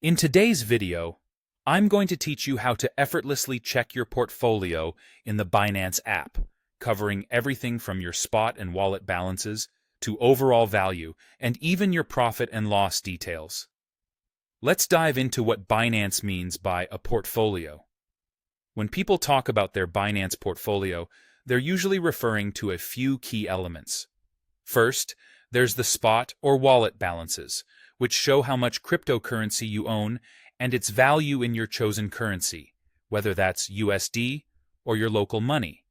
In today's video, I'm going to teach you how to effortlessly check your portfolio in the Binance app, covering everything from your spot and wallet balances to overall value and even your profit and loss details. Let's dive into what Binance means by a portfolio. When people talk about their Binance portfolio, they're usually referring to a few key elements. First, there's the spot or wallet balances, which show how much cryptocurrency you own and its value in your chosen currency, whether that's USD or your local money.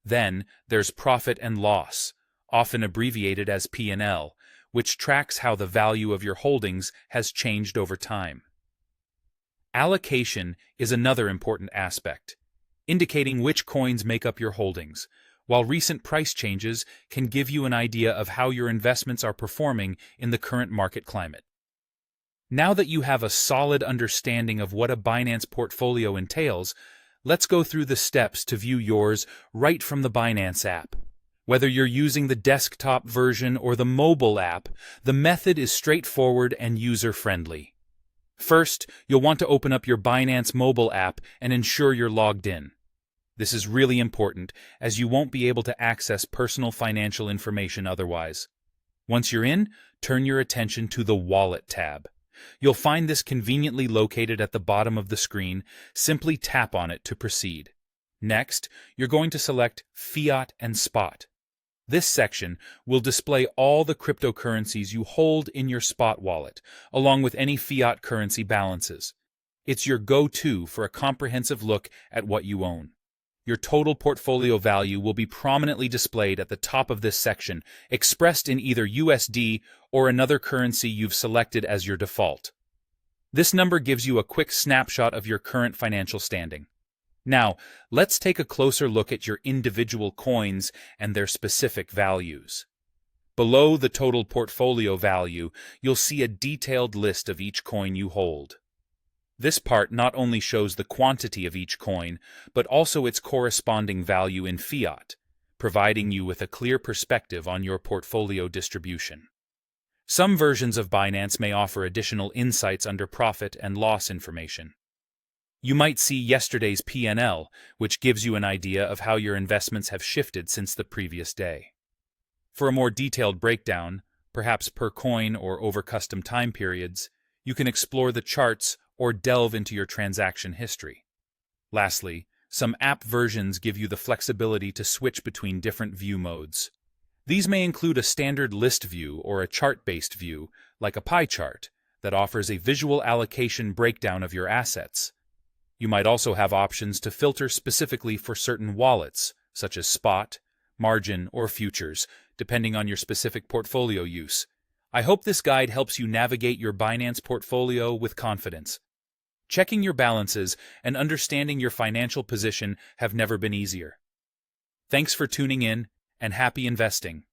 Then, there's profit and loss, often abbreviated as P&L, which tracks how the value of your holdings has changed over time. Allocation is another important aspect, indicating which coins make up your holdings, while recent price changes can give you an idea of how your investments are performing in the current market climate. Now that you have a solid understanding of what a Binance portfolio entails, let's go through the steps to view yours right from the Binance app. Whether you're using the desktop version or the mobile app, the method is straightforward and user-friendly. First, you'll want to open up your Binance mobile app and ensure you're logged in. This is really important, as you won't be able to access personal financial information otherwise. Once you're in, turn your attention to the Wallet tab. You'll find this conveniently located at the bottom of the screen. Simply tap on it to proceed. Next, you're going to select Fiat and Spot. This section will display all the cryptocurrencies you hold in your Spot wallet, along with any fiat currency balances. It's your go-to for a comprehensive look at what you own. Your total portfolio value will be prominently displayed at the top of this section, expressed in either USD or another currency you've selected as your default. This number gives you a quick snapshot of your current financial standing. Now, let's take a closer look at your individual coins and their specific values. Below the total portfolio value, you'll see a detailed list of each coin you hold. This part not only shows the quantity of each coin, but also its corresponding value in fiat, providing you with a clear perspective on your portfolio distribution. Some versions of Binance may offer additional insights under profit and loss information. You might see yesterday's P&L, which gives you an idea of how your investments have shifted since the previous day. For a more detailed breakdown, perhaps per coin or over custom time periods, you can explore the charts or delve into your transaction history. Lastly, some app versions give you the flexibility to switch between different view modes. These may include a standard list view or a chart-based view, like a pie chart, that offers a visual allocation breakdown of your assets. You might also have options to filter specifically for certain wallets, such as spot, margin, or futures, depending on your specific portfolio use. I hope this guide helps you navigate your Binance portfolio with confidence. Checking your balances and understanding your financial position have never been easier. Thanks for tuning in, and happy investing.